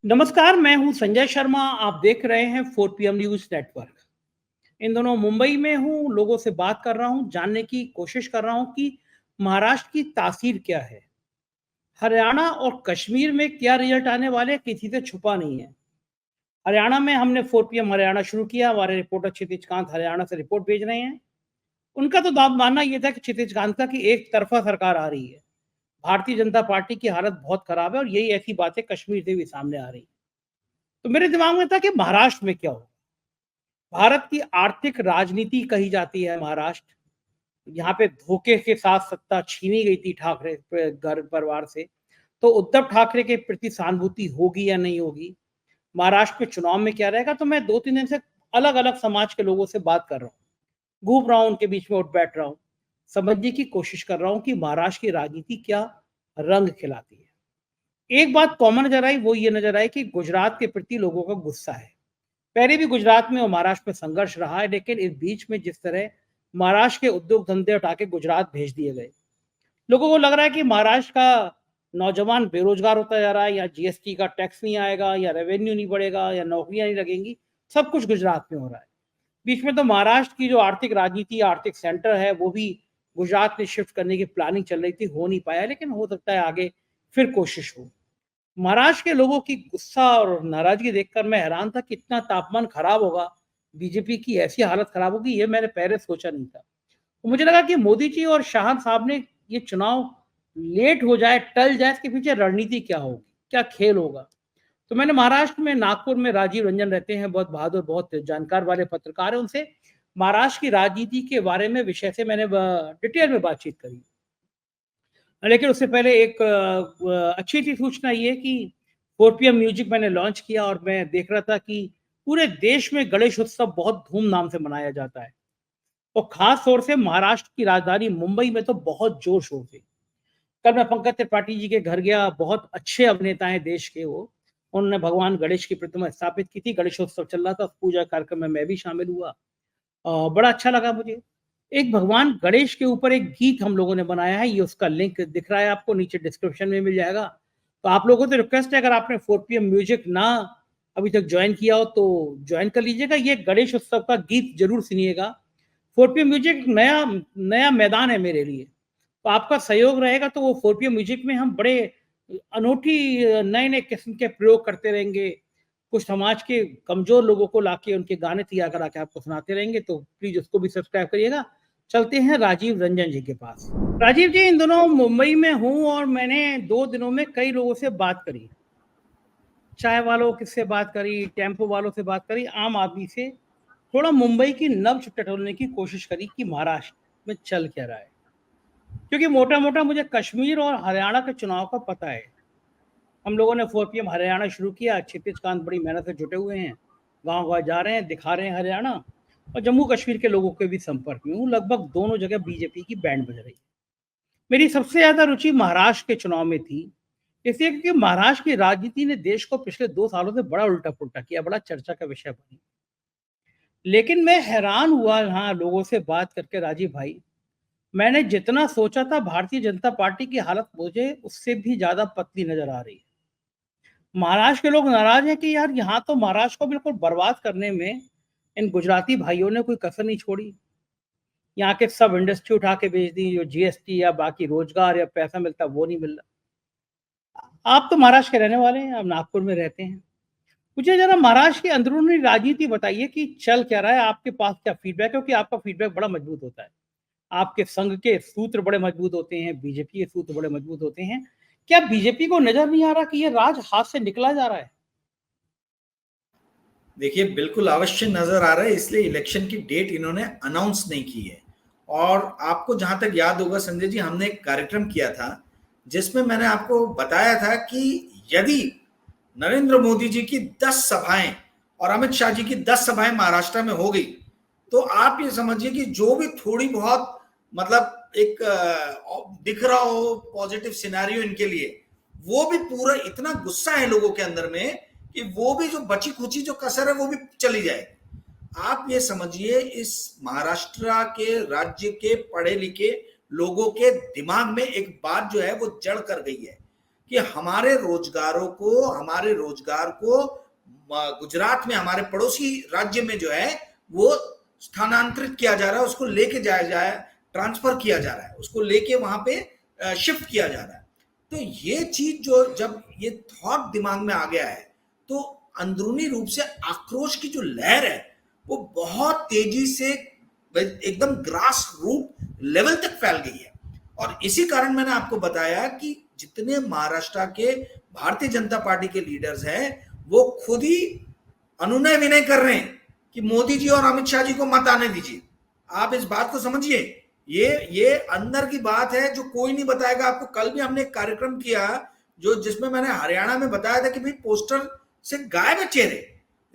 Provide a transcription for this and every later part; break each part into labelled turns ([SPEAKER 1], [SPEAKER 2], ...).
[SPEAKER 1] नमस्कार, मैं हूँ संजय शर्मा। आप देख रहे हैं 4 पीएम न्यूज़ नेटवर्क। इन दिनों मुंबई में हूँ, लोगों से बात कर रहा हूँ, जानने की कोशिश कर रहा हूँ कि महाराष्ट्र की तासीर क्या है? हरियाणा और कश्मीर में क्या रिजल्ट आने वाले हैं, किसी से छुपा नहीं है। हरियाणा में हमने 4 पीएम हरियाणा शुरू किया, हमारे रिपोर्टर क्षितिज कांत हरियाणा से रिपोर्ट भेज रहे हैं। उनका तो दावा मानना ये था कि क्षितिज कांत का कि एक तरफ़ा सरकार आ रही है। भारतीय जनता पार्टी की हालत बहुत खराब है और यही ऐसी बातें कश्मीर से भी सामने आ रही हैं। तो मेरे दिमाग में था कि महाराष्ट्र में क्या होगा? भारत की आर्थिक राजनीति कही जाती है महाराष्ट्र। यहाँ पे धोखे के साथ सत्ता छीनी गई थी ठाकरे घर परिवार से। तो उद्धव ठाकरे के प्रति सहानुभूति होगी या नहीं होगी? महाराष्ट्र के चुनाव में क्या रहेगा? तो मैं 2-3 दिन से अलग-अलग समाज के लोगों से बात कर रहा हूँ। घूम रहा हूँ, उनके बीच में उठ बैठ रहा हूँ। समझने की कोशिश कर रहा हूँ कि महाराष्ट्र की राजनीति क्या रंग खिलाती है। एक बात कॉमन नज़र आई, वो ये नज़र आई कि गुजरात के प्रति लोगों का गुस्सा है। पहले भी गुजरात में और महाराष्ट्र में संघर्ष रहा है, लेकिन इस बीच में जिस तरह महाराष्ट्र के उद्योग धंधे उठा के गुजरात भेज दिए गए, लोगों को लग रहा है कि महाराष्ट्र का नौजवान बेरोजगार होता जा रहा है, या जीएसटी का टैक्स नहीं आएगा, या रेवेन्यू नहीं बढ़ेगा, या नौकरियां नहीं लगेंगी। सब कुछ गुजरात में हो रहा है। बीच में तो महाराष्ट्र की जो आर्थिक राजनीति, आर्थिक सेंटर है, वो भी गुजरात में शिफ्ट करने की प्लानिंग चल रही थी, हो नहीं पाया, लेकिन हो सकता है आगे फिर कोशिश हो। महाराष्ट्र के लोगों की गुस्सा और नाराजगी देखकर मैं हैरान था कि इतना तापमान खराब होगा, बीजेपी की ऐसी हालत खराब होगी, ये मैंने पहले सोचा नहीं था। तो मुझे लगा कि मोदी जी और शाह साहब ने ये चुनाव लेट हो जाए, टल जाए, इसके पीछे रणनीति क्या होगी, क्या खेल होगा। तो मैंने महाराष्ट्र में, नागपुर में राजीव रंजन रहते हैं, बहुत बहादुर, बहुत जानकार वाले पत्रकार है, उनसे महाराष्ट्र की राजनीति के बारे में, विषय से मैंने डिटेल में बातचीत करी। लेकिन उससे पहले एक अच्छी सी सूचना ये कि 4 पीएम म्यूजिक मैंने लॉन्च किया और मैं देख रहा था कि पूरे देश में गणेश उत्सव बहुत धूमधाम से मनाया जाता है, और खास तौर से महाराष्ट्र की राजधानी मुंबई में तो बहुत जोर शोर से। कल मैं पंकज त्रिपाठी जी के घर गया, बहुत अच्छे अभिनेता हैं देश के वो। उन्होंने भगवान गणेश की प्रतिमा स्थापित की थी, गणेशोत्सव चल रहा था, उस पूजा कार्यक्रम में मैं भी शामिल हुआ। बड़ा अच्छा लगा मुझे। एक भगवान गणेश के ऊपर एक गीत हम लोगों ने बनाया है, ये उसका लिंक दिख रहा है आपको, नीचे डिस्क्रिप्शन में मिल जाएगा। तो आप लोगों से रिक्वेस्ट है, अगर आपने 4 पीएम म्यूजिक ना अभी तक जॉइन किया हो तो जॉइन कर लीजिएगा। ये गणेश उत्सव का गीत ज़रूर सुनिएगा। 4 पीएम म्यूजिक एक नया नया मैदान है मेरे लिए। तो आपका सहयोग रहेगा तो वो 4 पीएम म्यूजिक में हम बड़े अनोखी नए-नए किस्म के प्रयोग करते रहेंगे। कुछ समाज के कमज़ोर लोगों को लाके उनके गाने तैयार करा के आपको सुनाते रहेंगे, तो प्लीज़ उसको भी सब्सक्राइब करिएगा। चलते हैं राजीव रंजन जी के पास। राजीव जी, इन दिनों मुंबई में हूँ और मैंने 2 दिनों में कई लोगों से बात करी। चाय वालों से बात करी, टेम्पो वालों से बात करी, आम आदमी से। थोड़ा मुंबई की नब्ज़ टटोलने की कोशिश करी कि महाराष्ट्र में चल क्या रहा है। क्योंकि मोटा-मोटा मुझे कश्मीर और हरियाणा के चुनाव का पता है। हम लोगों ने 4 पीएम हरियाणा शुरू किया, क्षितिज कांत बड़ी मेहनत से जुटे हुए हैं, गाँव-गाँव जा रहे हैं, दिखा रहे हैं हरियाणा, और जम्मू कश्मीर के लोगों के भी संपर्क में हूँ। लगभग दोनों जगह बीजेपी की बैंड बज रही है। मेरी सबसे ज़्यादा रुचि महाराष्ट्र के चुनाव में थी, इसलिए क्योंकि महाराष्ट्र की राजनीति ने देश को पिछले 2 सालों से बड़ा उल्टा-पुल्टा किया, बड़ा चर्चा का विषय बनी। लेकिन मैं हैरान हुआ यहाँ लोगों से बात करके राजीव भाई, मैंने जितना सोचा था भारतीय जनता पार्टी की हालत मुझे उससे भी ज़्यादा पतली नज़र आ रही है। महाराष्ट्र के लोग नाराज हैं कि यार यहाँ तो महाराष्ट्र को बिल्कुल बर्बाद करने में इन गुजराती भाइयों ने कोई कसर नहीं छोड़ी। यहाँ के सब इंडस्ट्री उठा के बेच दी, जो जीएसटी या बाकी रोजगार या पैसा मिलता वो नहीं मिल रहा। आप तो महाराष्ट्र के रहने वाले हैं, आप नागपुर में रहते हैं। मुझे जरा महाराष्ट्र की अंदरूनी राजनीति बताइए कि चल क्या रहा है, आपके पास क्या फीडबैक है, क्योंकि आपका फीडबैक बड़ा मजबूत होता है। आपके संघ के सूत्र बड़े मजबूत होते हैं, बीजेपी के सूत्र बड़े मजबूत होते हैं। क्या बीजेपी को नजर नहीं आ रहा कि ये राज हाथ से निकला जा रहा है?
[SPEAKER 2] देखिए, बिल्कुल अवश्य नजर आ रहा है, इसलिए इलेक्शन की डेट इन्होंने अनाउंस नहीं की है। और आपको जहां तक याद होगा संजय जी, हमने एक कार्यक्रम किया था जिसमें मैंने आपको बताया था कि यदि नरेंद्र मोदी जी की 10 सभाएं और अमित शाह जी की 10 सभाएं महाराष्ट्र में हो गई, तो आप ये समझिए कि जो भी थोड़ी बहुत मतलब एक दिख रहा हो पॉजिटिव सिनेरियो इनके लिए, वो भी पूरा इतना गुस्सा है लोगों के अंदर में कि वो भी जो बची खुची जो कसर है वो भी चली जाए। आप ये समझिए, इस महाराष्ट्र के राज्य के पढ़े लिखे लोगों के दिमाग में एक बात जो है वो जड़ कर गई है कि हमारे रोजगार को गुजरात में, हमारे पड़ोसी राज्य में जो है वो स्थानांतरित किया जा रहा है, उसको लेके जाया जाए, ट्रांसफर किया जा रहा है, उसको लेके वहां पे शिफ्ट किया जा रहा है। तो ये चीज जो जब ये थॉट दिमाग में आ गया है तो अंदरूनी रूप से आक्रोश की जो लहर है वो बहुत तेजी से एकदम ग्रास रूट लेवल तक फैल गई है। और इसी कारण मैंने आपको बताया कि जितने महाराष्ट्र के भारतीय जनता पार्टी के लीडर्स हैं वो खुद ही अनुनय विनय कर रहे हैं कि मोदी जी और अमित शाह जी को मत आने दीजिए। आप इस बात को समझिए, ये अंदर की बात है जो कोई नहीं बताएगा आपको। कल भी हमने एक कार्यक्रम किया जो जिसमें मैंने हरियाणा में बताया था कि भाई पोस्टर से गायब है चेहरे।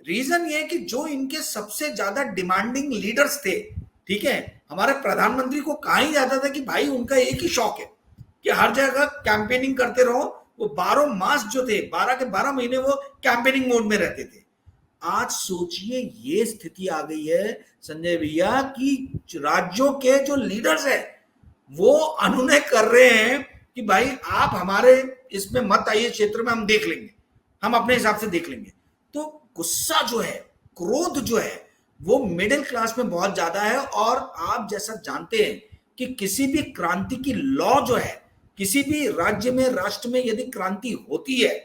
[SPEAKER 2] रीजन ये कि जो इनके सबसे ज्यादा डिमांडिंग लीडर्स थे, ठीक है, हमारे प्रधानमंत्री को कहा ही जाता था कि भाई उनका एक ही शौक है कि हर जगह कैंपेनिंग करते रहो। वो 12 मास जो थे, 12 के 12 महीने वो कैंपेनिंग मोड में रहते थे। आज सोचिए ये स्थिति आ गई है संजय भैया कि राज्यों के जो लीडर्स है वो अनुनय कर रहे हैं कि भाई आप हमारे इसमें मत आइए क्षेत्र में, हम देख लेंगे, हम अपने हिसाब से देख लेंगे। तो गुस्सा जो है, क्रोध जो है वो मिडिल क्लास में बहुत ज्यादा है। और आप जैसा जानते हैं कि किसी भी क्रांति की लॉ जो है, किसी भी राज्य में, राष्ट्र में यदि क्रांति होती है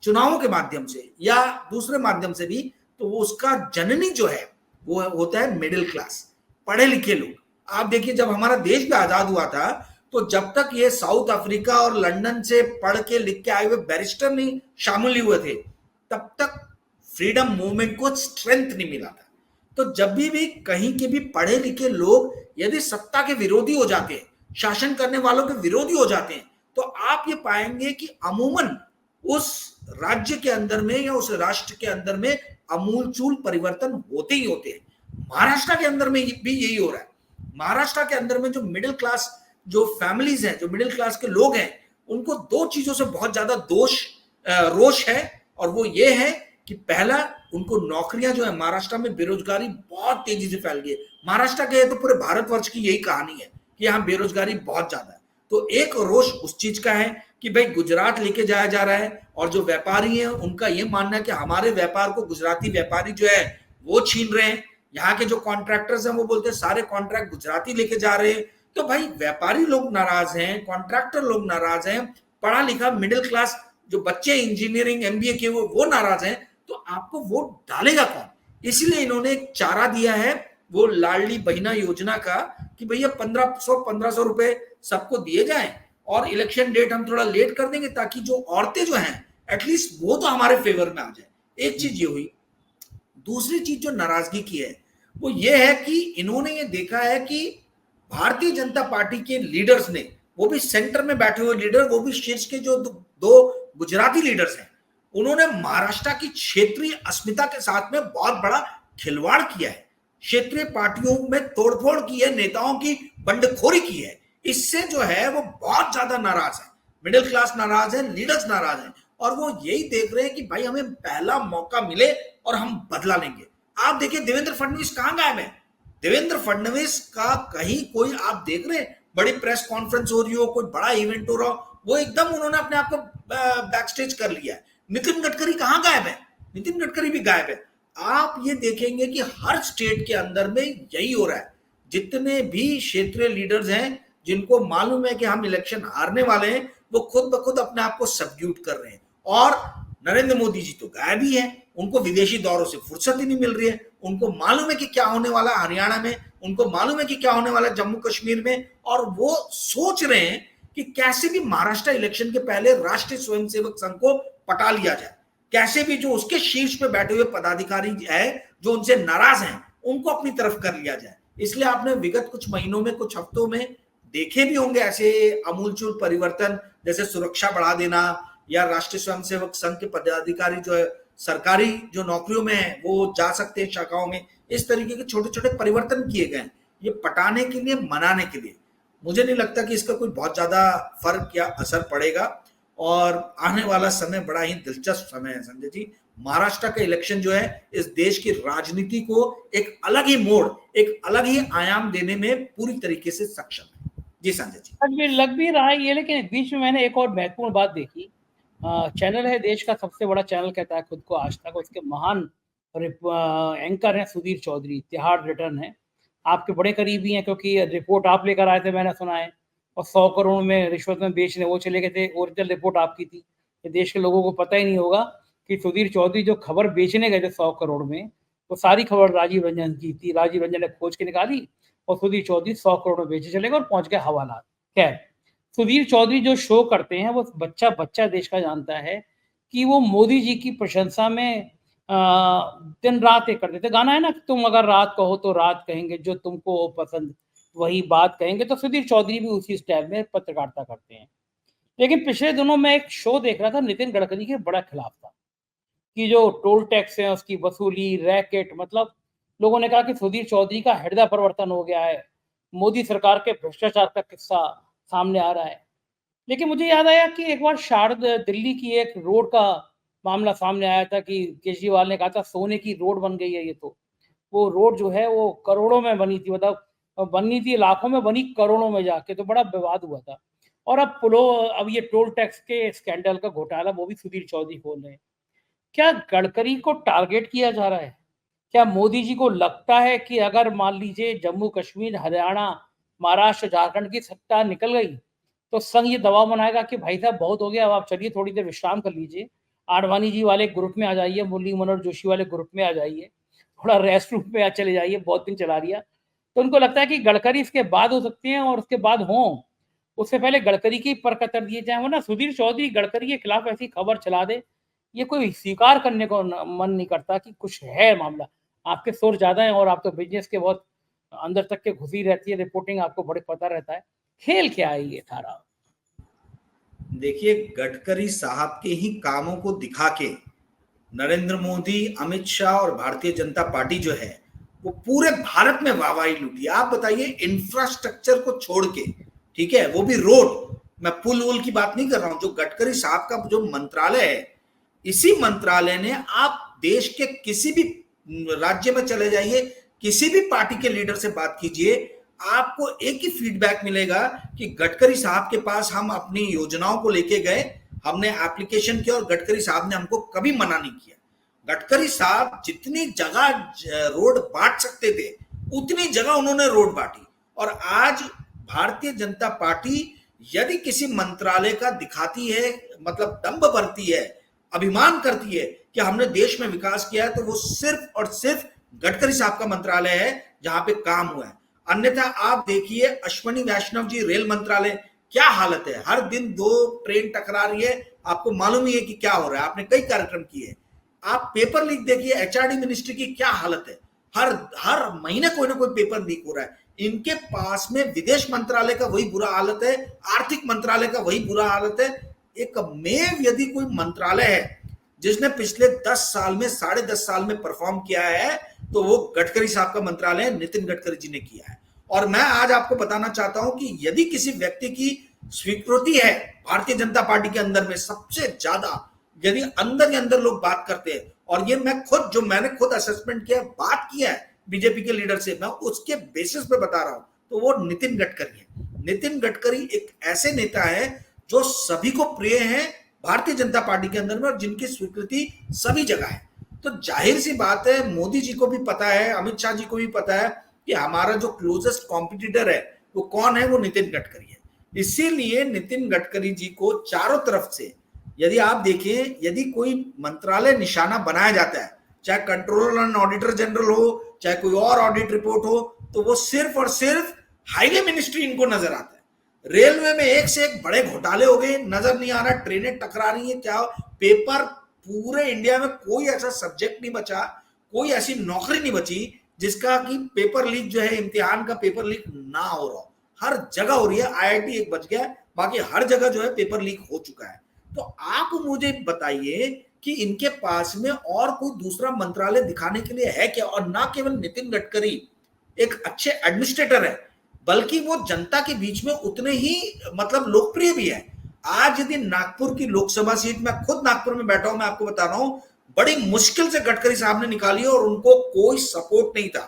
[SPEAKER 2] चुनावों के माध्यम से या दूसरे माध्यम से भी, तो वो उसका जननी जो है वो होता है मिडिल क्लास, पढ़े लिखे लोग। आप देखिए जब हमारा देश भी आजाद हुआ था तो जब तक ये साउथ अफ्रीका और लंदन से पढ़ के लिख के आए हुए बैरिस्टर नहीं शामिल हुए थे तब तक फ्रीडम मूवमेंट को स्ट्रेंथ नहीं मिला था। तो जब भी कहीं के भी पढ़े लिखे लोग यदि सत्ता के विरोधी हो जाते हैं, शासन करने वालों के विरोधी हो जाते हैं, तो आप ये पाएंगे कि अमूमन उस राज्य के अंदर में या उस राष्ट्र के अंदर में अमूलचूल परिवर्तन होते ही होते हैं। महाराष्ट्र के अंदर में भी यही हो रहा है। महाराष्ट्र के अंदर में जो मिडिल क्लास जो फैमिलीज हैं, जो मिडिल क्लास के लोग हैं, उनको दो चीजों से बहुत ज्यादा रोष है। और वो ये है कि पहला, उनको नौकरियां जो है, महाराष्ट्र में बेरोजगारी बहुत तेजी से फैल गई है। महाराष्ट्र के तो पूरे भारतवर्ष की यही कहानी है कि यहाँ बेरोजगारी बहुत ज्यादा है। तो एक रोष उस चीज का है कि भाई गुजरात लेके जाया जा रहा है और जो व्यापारी हैं उनका ये मानना है कि हमारे व्यापार को गुजराती व्यापारी जो है वो छीन रहे हैं। यहाँ के जो कॉन्ट्रैक्टर्स हैं वो बोलते हैं सारे कॉन्ट्रैक्ट गुजराती लेके जा रहे हैं। तो भाई व्यापारी लोग नाराज हैं, कॉन्ट्रैक्टर लोग नाराज हैं, पढ़ा लिखा मिडिल क्लास जो बच्चे इंजीनियरिंग एमबीए के वो नाराज हैं। तो आपको वोट डालेगा कौन? इसलिए इन्होंने एक चारा दिया है वो लाडली बहिना योजना का कि भैया 1500 रुपए सबको दिए जाएं और इलेक्शन डेट हम थोड़ा लेट कर देंगे ताकि जो औरतें जो हैं एटलीस्ट वो तो हमारे फेवर में आ जाए। एक चीज ये हुई। दूसरी चीज जो नाराजगी की है वो ये है कि इन्होंने ये देखा है कि भारतीय जनता पार्टी के लीडर्स ने, वो भी सेंटर में बैठे हुए लीडर, वो भी शीर्ष के जो दो गुजराती लीडर्स हैं, उन्होंने महाराष्ट्र की क्षेत्रीय अस्मिता के साथ में बहुत बड़ा खिलवाड़ किया है। क्षेत्रीय पार्टियों में तोड़फोड़ की है, नेताओं की बंडखोरी की है। इससे जो है वो बहुत ज्यादा नाराज है, मिडिल क्लास नाराज है, लीडर्स नाराज हैं और वो यही देख रहे हैं कि भाई हमें पहला मौका मिले और हम बदला लेंगे। आप देखिए देवेंद्र फडणवीस कहां गायब है? देवेंद्र फडणवीस का कहीं कोई आप देख रहे हैं बड़ी प्रेस कॉन्फ्रेंस हो रही हो, कोई बड़ा इवेंट हो रहा हो, वो एकदम उन्होंने अपने आप को बैक स्टेज कर लिया है। नितिन गडकरी कहां गायब है? नितिन गडकरी भी गायब है। आप ये देखेंगे कि हर स्टेट के अंदर में यही हो रहा है। जितने भी क्षेत्रीय लीडर्स हैं जिनको मालूम है कि हम इलेक्शन हारने वाले हैं, वो खुद ब खुद अपने आप को सबड्यूट कर रहे हैं। और नरेंद्र मोदी जी तो गायब ही है, उनको विदेशी दौरों से फुर्सत ही नहीं मिल रही है। उनको मालूम है कि क्या होने वाला हरियाणा में, उनको मालूम है कि क्या होने वाला जम्मू कश्मीर में, और वो सोच रहे हैं कि कैसे भी महाराष्ट्र इलेक्शन के पहले राष्ट्रीय स्वयंसेवक संघ को पटा लिया जाए, कैसे भी जो उसके शीर्ष पे बैठे हुए पदाधिकारी है जो उनसे नाराज हैं उनको अपनी तरफ कर लिया जाए। इसलिए आपने विगत कुछ महीनों में, कुछ हफ्तों में देखे भी होंगे ऐसे अमूलचूल परिवर्तन, जैसे सुरक्षा बढ़ा देना या राष्ट्रीय स्वयंसेवक संघ के पदाधिकारी जो है सरकारी जो नौकरियों में है वो जा सकते हैं शाखाओं में। इस तरीके के छोटे छोटे परिवर्तन किए गए, ये पटाने के लिए, मनाने के लिए। मुझे नहीं लगता कि इसका कोई बहुत ज्यादा फर्क या असर पड़ेगा और आने वाला समय बड़ा ही दिलचस्प समय है संजय जी। महाराष्ट्र का इलेक्शन जो है इस देश की राजनीति को एक अलग ही मोड़, एक अलग ही आयाम देने में पूरी तरीके से सक्षम है। जी संजय जी।
[SPEAKER 1] लग भी रहा है ये, लेकिन बीच में मैंने एक और महत्वपूर्ण बात देखी चैनल है, देश का सबसे बड़ा चैनल कहता है खुद को आज तक, उसके महान एंकर हैं सुधीर चौधरी, तिहाड़ रिटर्न है, आपके बड़े करीबी हैं क्योंकि रिपोर्ट आप लेकर आए थे, मैंने सुना है, और 100 करोड़ में रिश्वत में बेचने वो चले गए थे, ओरिजिनल रिपोर्ट आपकी थी। ये देश के लोगों को पता ही नहीं होगा कि सुधीर चौधरी जो खबर बेचने गए थे 100 करोड़ में, वो सारी खबर राजीव रंजन की थी, राजीव रंजन ने खोज के निकाली और सुधीर चौधरी 100 करोड़ में बेचे चले गए और पहुंच गए हवाला। खैर, सुधीर चौधरी जो शो करते हैं वो बच्चा बच्चा देश का जानता है कि वो मोदी जी की प्रशंसा में दिन रात एक करते थे। गाना है ना, तुम अगर रात कहो तो रात कहेंगे, जो तुमको हो पसंद वही बात कहेंगे। तो सुधीर चौधरी भी उसी स्टाइल में पत्रकारिता करते हैं। लेकिन पिछले दिनों मैं एक शो देख रहा था, नितिन गडकरी के बड़ा खिलाफ था कि जो टोल टैक्स है उसकी वसूली, रैकेट, मतलब लोगों ने कहा कि सुधीर चौधरी का हृदय परिवर्तन हो गया है, मोदी सरकार के भ्रष्टाचार का किस्सा सामने आ रहा है। लेकिन मुझे याद आया कि एक बार दिल्ली की एक रोड का मामला सामने आया था कि केजरीवाल ने कहा था सोने की रोड बन गई है ये तो। वो रोड जो है वो करोड़ों में बनी थी, मतलब बननी थी लाखों में, बनी करोड़ों में जाके, तो बड़ा विवाद हुआ था। और अब ये टोल टैक्स के स्कैंडल का घोटाला वो भी सुधीर चौधरी खोल रहे हैं। क्या गडकरी को टारगेट किया जा रहा है? क्या मोदी जी को लगता है कि अगर मान लीजिए जम्मू कश्मीर, हरियाणा, महाराष्ट्र, झारखंड की सत्ता निकल गई तो संघ ये दबाव बनाएगा कि भाई साहब बहुत हो गया, अब आप चलिए थोड़ी देर विश्राम कर लीजिए, आडवाणी जी वाले ग्रुप में आ जाइए, मुरली मनोहर जोशी वाले ग्रुप में आ जाइए, थोड़ा रेस्ट रूम में चले जाइए, बहुत दिन चला लिया। तो उनको लगता है कि गडकरी इसके बाद हो सकते हैं, और उसके बाद हों उससे पहले गडकरी की पर कतर दिए जाए। वरना सुधीर चौधरी गडकरी के खिलाफ ऐसी खबर चला दे, ये कोई स्वीकार करने को मन नहीं करता कि कुछ है मामला। आपके सोर्स ज्यादा है और आप तो बिजनेस के बहुत अंदर तक के घुसी रहती है, रिपोर्टिंग आपको बड़े पता रहता है। खेल क्या है ये सारा?
[SPEAKER 2] देखिए, गडकरी साहब के ही कामों को दिखा के नरेंद्र मोदी, अमित शाह और भारतीय जनता पार्टी जो है वो पूरे भारत में वाहवाही लूटी। आप बताइए, इंफ्रास्ट्रक्चर को छोड़ के, ठीक है, वो भी रोड, मैं पुल वुल की बात नहीं कर रहा हूं, जो गडकरी साहब का जो मंत्रालय है, इसी मंत्रालय ने, आप देश के किसी भी राज्य में चले जाइए, किसी भी पार्टी के लीडर से बात कीजिए, आपको एक ही फीडबैक मिलेगा कि गडकरी साहब के पास हम अपनी योजनाओं को लेके गए, हमने एप्लीकेशन किया और गडकरी साहब ने हमको कभी मना नहीं किया। गडकरी साहब जितनी जगह रोड बांट सकते थे उतनी जगह उन्होंने रोड बांटी। और आज भारतीय जनता पार्टी यदि किसी मंत्रालय का दिखाती है, मतलब दम्भ भरती है, अभिमान करती है कि हमने देश में विकास किया है, तो वो सिर्फ और सिर्फ गडकरी साहब का मंत्रालय है जहां पे काम हुआ है। अन्यथा आप देखिए, अश्वनी वैष्णव जी रेल मंत्रालय, क्या हालत है, हर दिन 2 ट्रेन टकरा रही है, आपको मालूम ही है कि क्या हो रहा है, आपने कई कार्यक्रम किए। आप पेपर लीक देखिए, एचआरडी मिनिस्ट्री की क्या हालत है, हर महीने कोई ना कोई पेपर लीक हो रहा है। इनके पास में विदेश मंत्रालय का वही बुरा हालत है, आर्थिक मंत्रालय का वही बुरा हालत है। एक मेव यदि कोई मंत्रालय है जिसने पिछले 10 साल में, 10.5 साल में परफॉर्म किया है, तो वो गडकरी साहब का मंत्रालय नितिन गडकरी जी ने किया है। और मैं आज आपको बताना चाहता हूं कि यदि किसी व्यक्ति की स्वीकृति है भारतीय जनता पार्टी के अंदर में सबसे ज्यादा, यदि अंदर ही अंदर लोग बात करते हैं, और ये मैंने खुद असेसमेंट किया, बात किया है बीजेपी के लीडर से, मैं उसके बेसिस पे बता रहा हूं, तो वो नितिन गडकरी है। नितिन गडकरी एक ऐसे नेता है जो सभी को प्रिय है भारतीय जनता पार्टी के अंदर में, और जिनकी स्वीकृति सभी जगह है। तो जाहिर सी बात है, मोदी जी को भी पता है, अमित शाह जी को भी पता है कि हमारा जो क्लोजेस्ट कॉम्पिटिटर है वो कौन है, वो नितिन गडकरी है। इसीलिए नितिन गडकरी जी को चारों तरफ से, यदि आप देखें, यदि कोई मंत्रालय निशाना बनाया जाता है, चाहे कंट्रोलर एंड ऑडिटर जनरल हो, चाहे कोई और ऑडिट रिपोर्ट हो, तो वो सिर्फ और सिर्फ हाईवे मिनिस्ट्री इनको नजर आता है। रेलवे में एक से एक बड़े घोटाले हो गए, नजर नहीं आ रहा, ट्रेनें टकरा रही हैं, क्या पेपर, पूरे इंडिया में कोई ऐसा सब्जेक्ट नहीं बचा, कोई ऐसी नौकरी नहीं बची जिसका कि पेपर लीक जो है, इम्तिहान का पेपर लीक ना हो रहा हो। हर जगह हो रही है, आईआईटी एक बच गया, बाकी हर जगह जो है पेपर लीक हो चुका है। तो आप मुझे बताइए कि इनके पास में और कोई दूसरा मंत्रालय दिखाने के लिए है क्या? और ना केवल नितिन गडकरी एक अच्छे एडमिनिस्ट्रेटर है, बल्कि वो जनता के बीच में उतने ही मतलब लोकप्रिय भी है। आज यदि नागपुर की लोकसभा सीट, मैं खुद नागपुर में बैठा हूं, मैं आपको बता रहा हूं, बड़ी मुश्किल से गडकरी साहब ने निकाली और उनको कोई सपोर्ट नहीं था,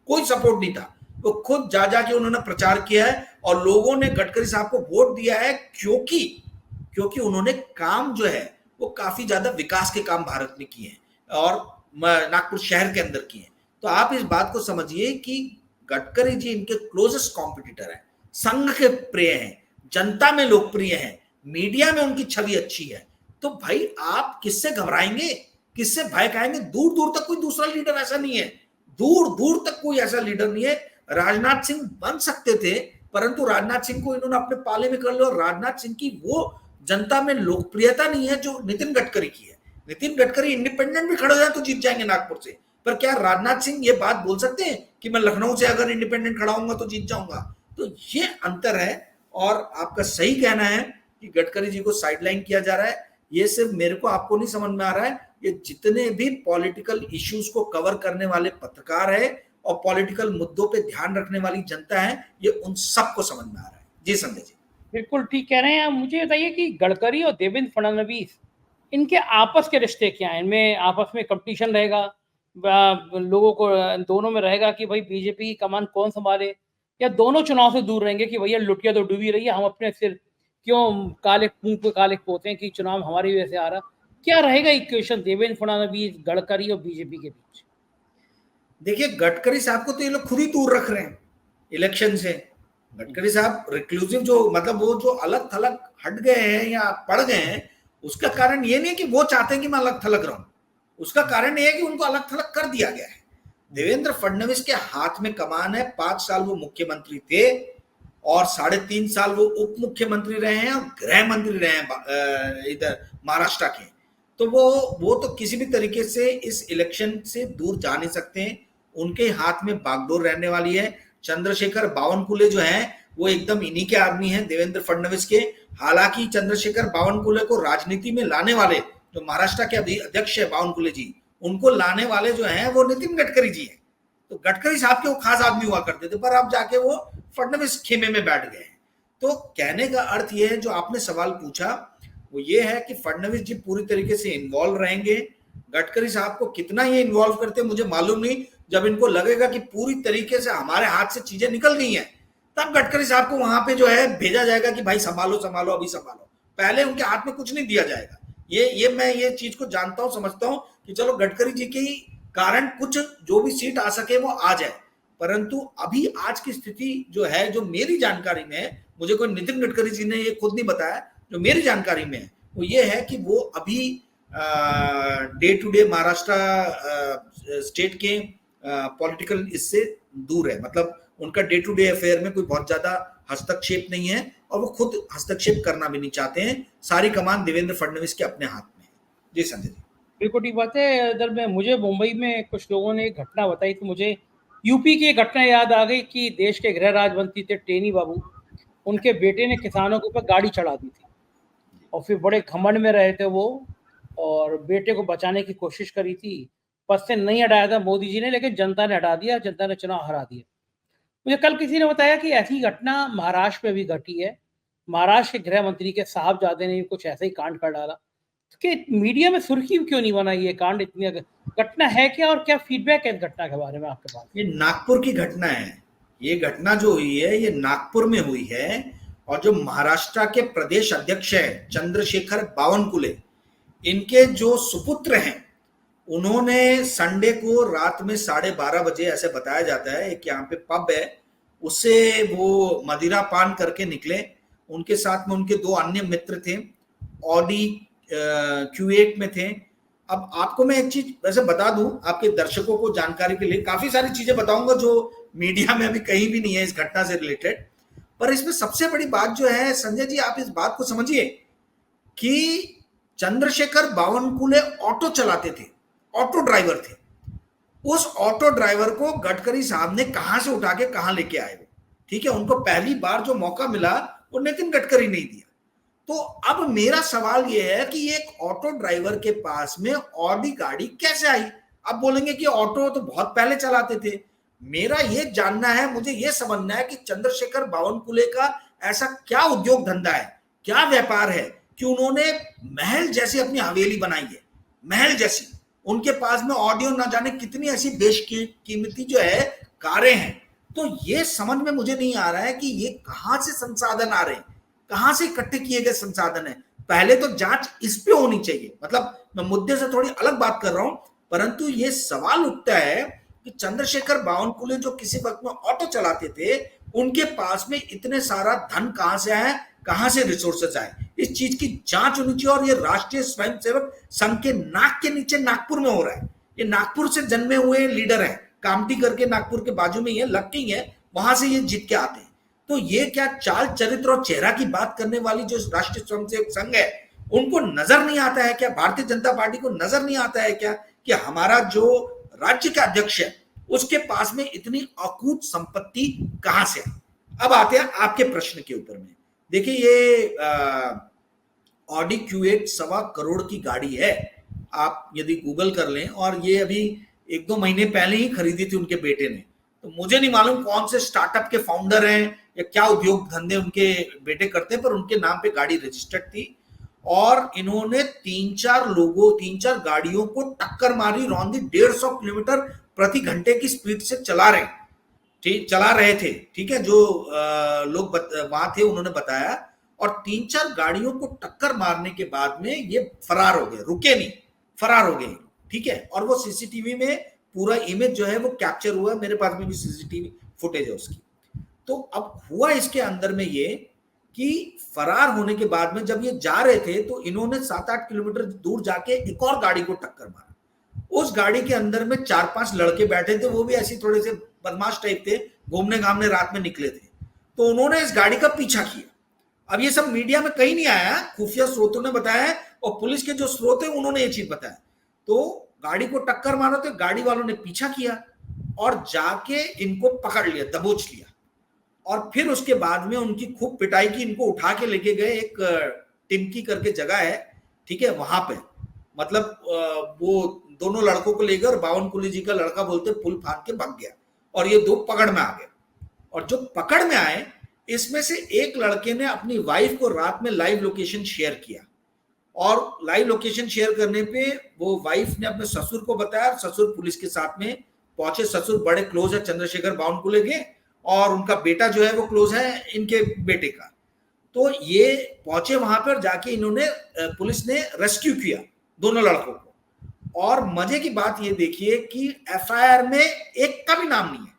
[SPEAKER 2] कोई सपोर्ट नहीं था। तो खुद जा जाके उन्होंने प्रचार किया है और लोगों ने गडकरी साहब को वोट दिया है, क्योंकि उन्होंने काम जो है वो काफी ज्यादा विकास के काम भारत में किए हैं और नागपुर शहर के अंदर किए हैं। तो आप इस बात को समझिए कि गडकरी जी इनके क्लोजेस्ट कॉम्पिटिटर हैं, संघ के प्रिय हैं, जनता में लोकप्रिय हैं, मीडिया में उनकी छवि अच्छी है। तो भाई आप किससे घबराएंगे, किससे भय खाएंगे? दूर दूर तक कोई दूसरा लीडर ऐसा नहीं है, दूर दूर तक कोई ऐसा लीडर नहीं है। राजनाथ सिंह बन सकते थे, परंतु राजनाथ सिंह को इन्होंने अपने पाले में कर लिया और राजनाथ सिंह की वो जनता में लोकप्रियता नहीं है जो नितिन गडकरी की है। नितिन गडकरी इंडिपेंडेंट भी खड़े हो जाए तो जीत जाएंगे नागपुर से, पर क्या राजनाथ सिंह ये बात बोल सकते हैं कि मैं लखनऊ से अगर इंडिपेंडेंट खड़ा होऊंगा तो जीत जाऊंगा? तो ये अंतर है। और आपका सही कहना है कि गडकरी जी को साइडलाइन किया जा रहा है। ये सिर्फ मेरे को आपको नहीं समझ में आ रहा है, ये जितने भी पॉलिटिकल इश्यूज को कवर करने वाले पत्रकार है और पॉलिटिकल मुद्दों पे ध्यान रखने वाली जनता है, ये उन सबको समझ में आ रहा है। जी संजय जी,
[SPEAKER 1] बिल्कुल ठीक कह रहे हैं। मुझे बताइए कि गडकरी और देवेंद्र फडणवीस, इनके आपस के रिश्ते क्या हैं? इनमें आपस में कंपटीशन रहेगा, लोगों को दोनों में रहेगा कि भाई बीजेपी की कमान कौन संभाले, या दोनों चुनाव से दूर रहेंगे कि भैया लुटिया तो डूबी रही है, हम अपने सिर क्यों काले मुंह पे काले पोते हैं कि चुनाव हमारी वजह से आ रहा? क्या रहेगा इक्वेशन देवेंद्र फडणवीस, गडकरी और बीजेपी के बीच?
[SPEAKER 2] देखिए गडकरी साहब को तो ये लोग खुद ही दूर रख रहे हैं इलेक्शन से। गडकरी साहब रिक्लूसिव जो मतलब वो जो अलग थलग हट गए हैं या पड़ गए हैं, उसका कारण ये नहीं है कि वो चाहते हैं कि मैं अलग थलग रहूं, उसका कारण ये है कि उनको अलग थलग कर दिया गया है। देवेंद्र फडणवीस के हाथ में कमान है, 5 साल वो मुख्यमंत्री थे और 3.5 साल वो उप मुख्यमंत्री रहे हैं और गृह मंत्री रहे हैं इधर महाराष्ट्र के। तो वो तो किसी भी तरीके से इस इलेक्शन से दूर जा नहीं सकते हैं, उनके हाथ में बागडोर रहने वाली है। चंद्रशेखर बावनकुले जो है वो एकदम इन्हीं के आदमी हैं, देवेंद्र फडणवीस के। हालांकि चंद्रशेखर बावनकुले को राजनीति में लाने वाले जो महाराष्ट्र के अभी अध्यक्ष है बावनकुले जी, उनको लाने वाले जो हैं वो नितिन गडकरी जी हैं। तो गडकरी साहब के वो खास आदमी हुआ करते थे, पर अब जाके वो फडणवीस खेमे में बैठ गए हैं। तो कहने का अर्थ ये है, जो आपने सवाल पूछा वो ये है कि फडणवीस जी पूरी तरीके से इन्वॉल्व रहेंगे। गडकरी साहब को कितना ये इन्वॉल्व करते हैं मुझे मालूम नहीं। जब इनको लगेगा कि पूरी तरीके से हमारे हाथ से चीजें निकल गई हैं, तब गडकरी साहब को वहां पे जो है भेजा जाएगा कि भाई संभालो संभालो अभी संभालो, पहले उनके हाथ में कुछ नहीं दिया जाएगा। ये मैं ये चीज को जानता हूं, समझता हूं कि चलो गडकरी जी के कारण कुछ जो भी सीट आ सके वो आ जाए, परंतु अभी आज की स्थिति जो है, जो मेरी जानकारी में है, मुझे कोई नितिन गडकरी जी ने ये खुद नहीं बताया, जो मेरी जानकारी में है वो ये है कि वो अभी day to day Maharashtra state के पॉलिटिकल इससे दूर है। मतलब उनका डे टू डे अफेयर में कोई बहुत ज्यादा हस्तक्षेप नहीं है और वो खुद हस्तक्षेप करना भी नहीं चाहते हैं। सारी कमान देवेंद्र फडणवीस के अपने हाथ में है। जी संजय जी,
[SPEAKER 1] बिल्कुल ठीक बात है। इधर में मुझे मुंबई में कुछ लोगों ने एक घटना बताई तो मुझे यूपी की एक घटना याद आ गई कि देश के गृह राज्य मंत्री थे टेनी बाबू, उनके बेटे ने किसानों के ऊपर गाड़ी चढ़ा दी थी और फिर बड़े घमंड में रहे थे वो, और बेटे को बचाने की कोशिश करी थी। पद से नहीं हटाया था मोदी जी ने, लेकिन जनता ने हटा दिया, जनता ने चुनाव हरा दिया। मुझे कल किसी ने बताया कि ऐसी घटना महाराष्ट्र में भी घटी है। महाराष्ट्र के गृह मंत्री के साहबजादे ने कुछ ऐसा ही कांड कर डाला कि मीडिया में सुर्खी क्यों नहीं बना? ये कांड इतनी घटना है क्या, और क्या फीडबैक है इस घटना के बारे में आपके पास?
[SPEAKER 2] ये नागपुर की घटना है। ये घटना जो हुई है ये नागपुर में हुई है और जो महाराष्ट्र के प्रदेश अध्यक्ष है चंद्रशेखर बावनकुले, इनके जो सुपुत्र हैं, उन्होंने संडे को रात में 12:30 बजे, ऐसे बताया जाता है, एक यहाँ पे पब है, उससे वो मदिरा पान करके निकले। उनके साथ में उनके 2 अन्य मित्र थे, ऑडी Q8 में थे। अब आपको मैं एक चीज वैसे बता दूं, आपके दर्शकों को जानकारी के लिए काफी सारी चीजें बताऊंगा जो मीडिया में अभी कहीं भी नहीं है इस घटना से रिलेटेड। पर इसमें सबसे बड़ी बात जो है संजय जी, आप इस बात को समझिए कि चंद्रशेखर बावनकुले ऑटो चलाते थे, ऑटो ड्राइवर थे। उस ऑटो ड्राइवर को गडकरी साहब ने कहां से उठा के कहां लेके आए वो, ठीक है, उनको पहली बार जो मौका मिला वो नितिन गडकरी नहीं दिया। तो अब मेरा सवाल यह है कि एक ऑटो ड्राइवर के पास में ऑडी गाड़ी कैसे आई? अब बोलेंगे कि ऑटो तो बहुत पहले चलाते थे। मेरा ये जानना है, मुझे ये समझना है कि चंद्रशेखर बावनकुले का ऐसा क्या उद्योग धंधा है, क्या व्यापार है कि उन्होंने महल जैसी अपनी हवेली बनाई है, महल जैसी। उनके पास में ऑडियो ना जाने कितनी ऐसी बेशकीमती जो है कारें हैं। तो ये समझ में मुझे नहीं आ रहा है कि ये कहां से संसाधन आ रहे हैं, कहां से इकट्ठे किए गए संसाधन है। पहले तो जांच इस पे होनी चाहिए। मतलब मैं मुद्दे से थोड़ी अलग बात कर रहा हूं, परंतु ये सवाल उठता है कि चंद्रशेखर बावनकुले जो किसी वक्त में ऑटो चलाते थे, उनके पास में इतने सारा धन कहां से आया, कहां से रिसोर्सेज आए, इस चीज की जांच होनी चाहिए। और ये राष्ट्रीय स्वयंसेवक संघ के नाक के नीचे नागपुर में हो रहा है। ये नागपुर से जन्मे हुए लीडर हैं, कामठी करके नागपुर के बाजू में ही है, लक्की है, वहां से ये जीत के आते हैं। तो ये क्या चाल चरित्र और चेहरा की बात करने वाली जो राष्ट्रीय स्वयंसेवक संघ है, उनको नजर नहीं आता है क्या, भारतीय जनता पार्टी को नजर नहीं आता है क्या कि हमारा जो राज्य का अध्यक्ष है उसके पास में इतनी अकूत संपत्ति कहां से है। अब आते हैं आपके प्रश्न के ऊपर में। देखिए ये ऑडी Q8 ₹1.25 करोड़ की गाड़ी है, आप यदि गूगल कर लें, और ये अभी 1-2 महीने पहले ही खरीदी थी उनके बेटे ने। तो मुझे नहीं मालूम कौन से स्टार्टअप के फाउंडर हैं या क्या उद्योग धंधे उनके बेटे करते हैं, पर उनके नाम पे गाड़ी रजिस्टर्ड थी। और इन्होंने 3-4 गाड़ियों को टक्कर मारी, रौंदी, 150 किलोमीटर प्रति घंटे की स्पीड से चला रहे थे। ठीक है, जो लोग वहां थे उन्होंने बताया। और 3-4 गाड़ियों को टक्कर मारने के बाद में ये फरार हो गए, रुके नहीं, फरार हो गए। ठीक है, और वो सीसीटीवी में पूरा इमेज जो है वो कैप्चर हुआ है, मेरे पास में भी सीसीटीवी फुटेज है उसकी। तो अब हुआ इसके अंदर में ये कि फरार होने के बाद में जब ये जा रहे थे तो इन्होंने 7-8 किलोमीटर दूर जाके एक और गाड़ी को टक्कर मारा। उस गाड़ी के अंदर में 4-5 लड़के बैठे थे, वो भी ऐसी थोड़े से बदमाश टाइप थे, घूमने घामने रात में निकले थे। तो उन्होंने इस गाड़ी का पीछा किया। अब ये सब मीडिया में कहीं नहीं आया, खुफिया स्रोतों ने बताया और पुलिस के जो स्रोत है उन्होंने ये चीज बताया। तो गाड़ी को टक्कर मारा तो गाड़ी वालों ने पीछा किया और जाके इनको पकड़ लिया, दबोच लिया। और फिर उसके बाद में उनकी खूब पिटाई की, इनको उठा के लेके गए एक टिमकी करके जगह है, ठीक है, वहां पे। मतलब वो दोनों लड़कों को ले गए और बावनकुले जी का लड़का बोलते पुल फांद के भाग गया और ये दो पकड़ में आ गए। और जो पकड़ में आए इसमें से एक लड़के ने अपनी वाइफ को रात में लाइव लोकेशन शेयर किया और लाइव लोकेशन शेयर करने पे वो वाइफ ने अपने ससुर को बताया। ससुर पुलिस के साथ में पहुंचे, ससुर बड़े क्लोज है चंद्रशेखर बावनकुले के और उनका बेटा जो है वो क्लोज है इनके बेटे का। तो ये पहुंचे वहां पर, जाके इन्होंने पुलिस ने रेस्क्यू किया दोनों लड़कों को। और मजे की बात ये देखिए कि एफआईआर में एक का भी नाम नहीं है,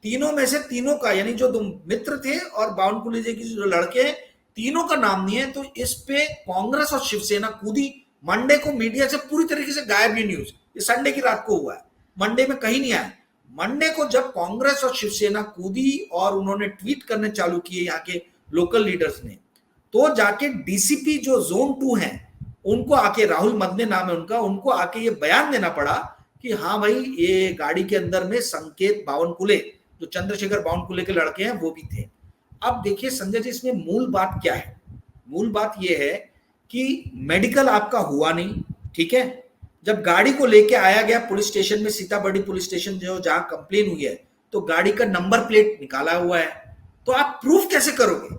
[SPEAKER 2] तीनों में से तीनों का, यानी जो दो मित्र थे और बावनकुले जी के जो लड़के हैं तीनों का नाम नहीं है। तो इस पे कांग्रेस और शिवसेना कूदी। मंडे को मीडिया से पूरी तरीके से गायब ये न्यूज, ये संडे की रात को हुआ है, मंडे में कहीं नहीं आया। मंडे को जब कांग्रेस और शिवसेना कूदी और उन्होंने ट्वीट करने चालू किए यहाँ के लोकल लीडर्स ने, तो जाके डीसीपी जो जोन 2 है उनको आके, राहुल मदने नाम है उनका, उनको आके ये बयान देना पड़ा कि हाँ भाई ये गाड़ी के अंदर में संकेत बावनकुले जो चंद्रशेखर बावनकुले के लड़के हैं वो भी थे। अब देखिए संजय जी, इसमें मूल बात क्या है? मूल बात यह है कि मेडिकल आपका हुआ नहीं, ठीक है। जब गाड़ी को लेके आया गया पुलिस स्टेशन में, सीताबड़ी पुलिस स्टेशन जो जहां कंप्लेन हुई है, तो गाड़ी का नंबर प्लेट निकाला हुआ है, तो आप प्रूफ कैसे करोगे?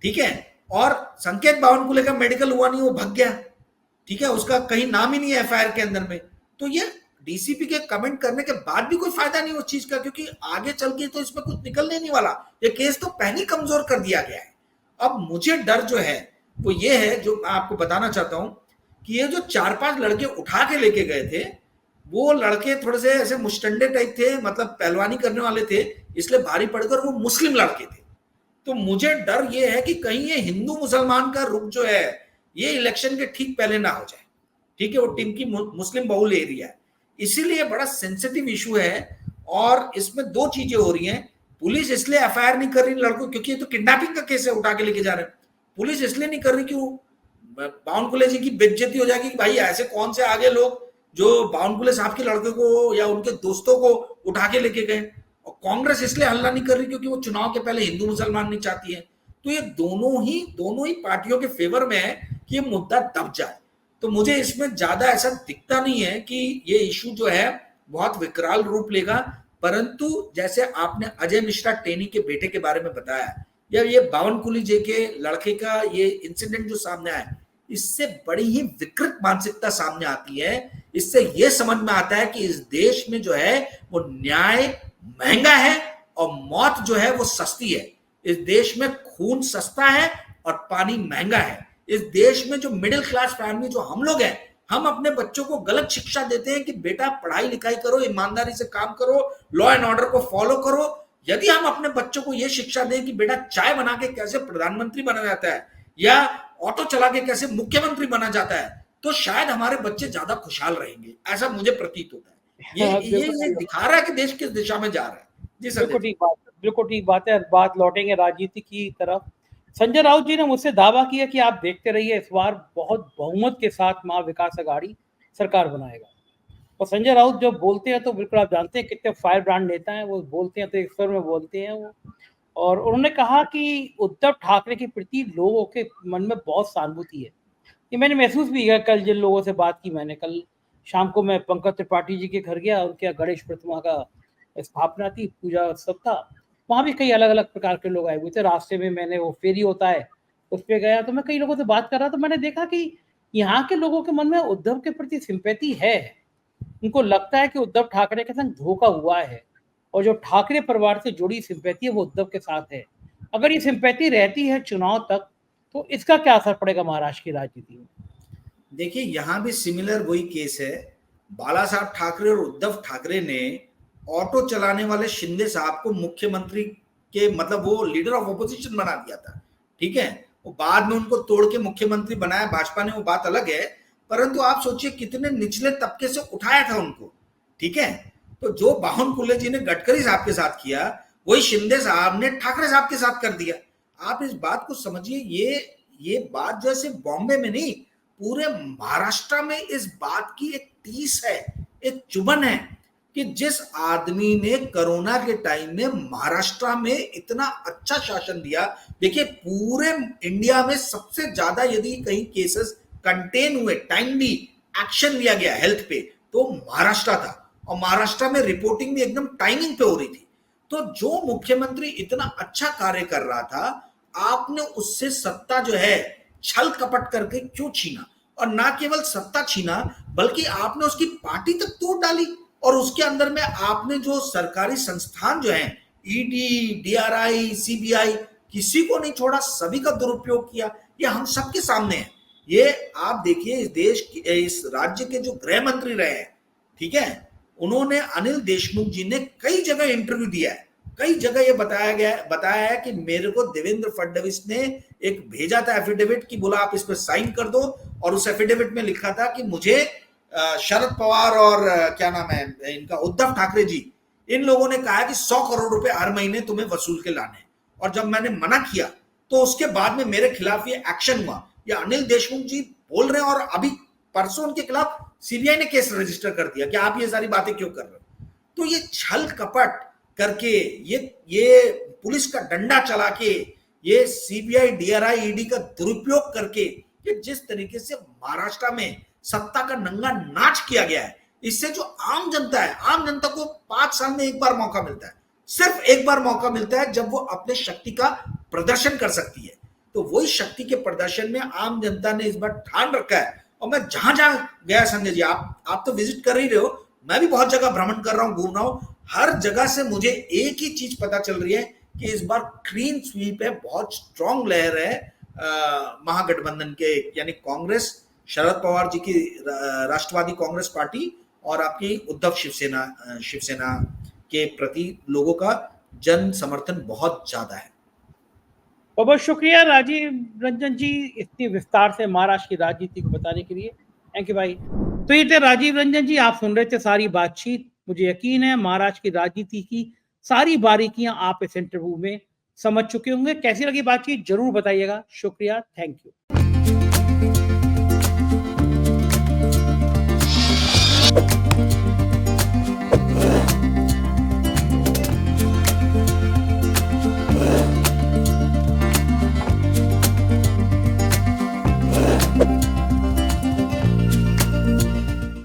[SPEAKER 2] ठीक है। और संकेत बावनकुले का मेडिकल हुआ नहीं, वो भाग गया, ठीक है, उसका कहीं नाम ही नहीं है एफआईआर के अंदर में। तो ये डीसीपी के कमेंट करने के बाद भी कोई फायदा नहीं उस चीज का, क्योंकि आगे चल के तो इसमें कुछ निकलने नहीं वाला, ये केस तो पहले कमजोर कर दिया गया है। अब मुझे डर जो है वो ये है, जो मैं आपको बताना चाहता हूं कि ये जो 4-5 लड़के उठा के लेके गए थे, वो लड़के थोड़े से ऐसे मुस्टंडे टाइप थे, मतलब पहलवानी करने वाले थे, इसलिए भारी पड़कर वो मुस्लिम लड़के थे। तो मुझे डर ये है कि कहीं ये हिंदू मुसलमान का रुख जो है ये इलेक्शन के ठीक पहले ना हो जाए, ठीक है। वो टीम की मुस्लिम बहुल एरिया है, इसीलिए बड़ा सेंसिटिव इशू है। और इसमें 2 चीजें हो रही हैं। पुलिस इसलिए एफआईआर नहीं कर रही लड़कों, क्योंकि ये तो किडनैपिंग का केस है, उठा के लेके जा रहे हैं। पुलिस इसलिए नहीं कर रही कि बावनकुले जी की बेइज्जती हो जाएगी कि भाई ऐसे कौन से आगे लोग जो बावनकुले साहब के लड़के को या उनके दोस्तों को उठा के लेके गए। और कांग्रेस इसलिए हल्ला नहीं कर रही क्योंकि वो चुनाव के पहले हिंदू मुसलमान नहीं चाहती है। तो ये दोनों ही पार्टियों के फेवर में है कि ये मुद्दा दब जाए। तो मुझे इसमें ज्यादा ऐसा दिखता नहीं है कि ये इशू जो है बहुत विकराल रूप लेगा। परंतु जैसे आपने अजय मिश्रा टेनी के बेटे के बारे में बताया, या ये बावनकुले जी के लड़के का ये इंसिडेंट जो सामने आया, इससे बड़ी ही विकृत मानसिकता सामने आती है। इससे ये समझ में आता है कि इस देश में जो है वो न्याय महंगा है और मौत जो है वो सस्ती है। इस देश में खून सस्ता है और पानी महंगा है। इस देश में जो मिडिल क्लास फैमिली जो हम लोग हैं, हम अपने बच्चों को गलत शिक्षा देते हैं कि बेटा पढ़ाई लिखाई करो, ईमानदारी से काम करो, लॉ एंड ऑर्डर को फॉलो करो। यदि हम अपने बच्चों को यह शिक्षा दें कि बेटा चाय बना के कैसे प्रधानमंत्री बना जाता है या ऑटो चला के कैसे मुख्यमंत्री बना जाता है, तो शायद हमारे बच्चे ज्यादा खुशहाल रहेंगे, ऐसा मुझे प्रतीत होता है। ये दिखा रहा है कि देश किस दिशा में जा रहा है। जी सर,
[SPEAKER 1] बिल्कुल ठीक बात है। बात लौटेंगे राजनीति की तरफ। संजय राउत जी ने मुझसे दावा किया कि आप देखते रहिए, इस बार बहुत बहुमत के साथ महा विकास अघाड़ी सरकार बनाएगा। और संजय राउत जब बोलते हैं तो बिल्कुल आप जानते हैं कितने फायर ब्रांड नेता हैं, वो बोलते हैं तो एक स्वर में बोलते हैं वो। और उन्होंने कहा कि उद्धव ठाकरे के प्रति लोगों के मन में बहुत सहानुभूति है। ये मैंने महसूस भी किया। कल जिन लोगों से बात की मैंने, कल शाम को मैं पंकज त्रिपाठी जी के घर गया, उनके गणेश प्रतिमा का स्थापना थी, पूजा उत्सव था। वहाँ भी कई अलग अलग प्रकार के लोग आए हुए थे। रास्ते में मैंने वो फेरी होता है उस पर गया, तो मैं कई लोगों से बात कर रहा, तो मैंने देखा कि यहाँ के लोगों के मन में उद्धव के प्रति सिंपैथी है। उनको लगता है कि उद्धव ठाकरे के संग धोखा हुआ है, और जो ठाकरे परिवार से जुड़ी सिंपैथी है वो उद्धव के साथ है। अगर ये सिंपैथी रहती है चुनाव तक, तो इसका क्या असर पड़ेगा महाराष्ट्र की राजनीति में?
[SPEAKER 2] देखिए, यहाँ भी सिमिलर वही केस है। बाला साहब ठाकरे और उद्धव ठाकरे ने ऑटो चलाने वाले शिंदे साहब को मुख्यमंत्री के मतलब वो लीडर ऑफ ऑपोजिशन बना दिया था, ठीक है। वो बाद में उनको तोड़ के मुख्यमंत्री बनाया भाजपा ने, वो बात अलग है। परंतु आप सोचिए कितने निचले तबके से उठाया था उनको, ठीक है। तो जो बावनकुळे जी ने गडकरी साहब के साथ किया, वही शिंदे साहब ने ठाकरे साहब के साथ कर दिया। आप इस बात को समझिए, ये बात जैसे बॉम्बे में नहीं, पूरे महाराष्ट्र में इस बात की एक टीस है, एक चुभन है कि जिस आदमी ने कोरोना के टाइम में महाराष्ट्र में इतना अच्छा शासन दिया। देखिए, पूरे इंडिया में सबसे ज्यादा यदि कहीं केसेस कंटेन हुए, टाइमली एक्शन लिया गया हेल्थ पे, तो महाराष्ट्र था। और महाराष्ट्र में रिपोर्टिंग भी एकदम टाइमिंग पे हो रही थी। तो जो मुख्यमंत्री इतना अच्छा कार्य कर रहा था, आपने उससे सत्ता जो है छल कपट करके क्यों छीना? और ना केवल सत्ता छीना, बल्कि आपने उसकी पार्टी तक तोड़ डाली। और उसके अंदर में आपने जो सरकारी संस्थान जो हैं, ईडी, डीआरआई, सीबीआई, किसी को नहीं छोड़ा, सभी का दुरुपयोग किया। ये हम सबके सामने है। ये आप देखिए, इस देश की, इस राज्य के जो गृह मंत्री रहे हैं, ठीक है, उन्होंने, अनिल देशमुख जी ने कई जगह इंटरव्यू दिया है, कई जगह ये बताया है कि मेरे को देवेंद्र फडणवीस ने एक भेजा था एफिडेविट की, बोला आप इस पर साइन कर दो। और उस एफिडेविट में लिखा था कि मुझे शरद पवार और क्या नाम है इनका, उद्धव ठाकरे जी, इन लोगों ने कहा है कि 100 करोड़ रुपए हर महीने तुम्हें वसूल के लाने। और जब मैंने मना किया तो उसके बाद में मेरे खिलाफ ये एक्शन हुआ। ये अनिल देशमुख जी बोल रहे हैं, और अभी परसों उनके खिलाफ सीबीआई ने केस रजिस्टर कर दिया कि आप ये सारी बातें क्यों कर रहे हो। तो ये छल कपट करके, ये पुलिस का डंडा चला के, ये सीबीआई, डीआरआई, ईडी का दुरुपयोग करके, ये जिस तरीके से महाराष्ट्र में सत्ता का नंगा नाच किया गया है, इससे जो आम जनता है, आम जनता को 5 साल में एक बार मौका मिलता है, सिर्फ एक बार मौका मिलता है जब वो अपने शक्ति का प्रदर्शन कर सकती है। तो वही शक्ति के प्रदर्शन में आम जनता ने इस बार ठान रखा है। और मैं जहां जहां गया, संजय जी, आप तो विजिट कर ही रहे हो, मैं भी बहुत जगह भ्रमण कर रहा हूं, घूम रहा हूं, हर जगह से मुझे एक ही चीज पता चल रही है कि इस बार क्लीन स्वीप है, बहुत स्ट्रांग लहर है महागठबंधन के, यानी कांग्रेस, शरद पवार जी की राष्ट्रवादी कांग्रेस पार्टी, और आपकी उद्धव शिवसेना के प्रति लोगों का जन समर्थन बहुत ज्यादा है।
[SPEAKER 1] बहुत बहुत शुक्रिया राजीव रंजन जी, इतनी विस्तार से महाराष्ट्र की राजनीति को बताने के लिए। थैंक यू भाई। तो ये थे राजीव रंजन जी, आप सुन रहे थे सारी बातचीत। मुझे यकीन है महाराष्ट्र की राजनीति की सारी बारीकियां आप इस इंटरव्यू में समझ चुके होंगे। कैसी लगी बातचीत जरूर बताइएगा। शुक्रिया, थैंक यू।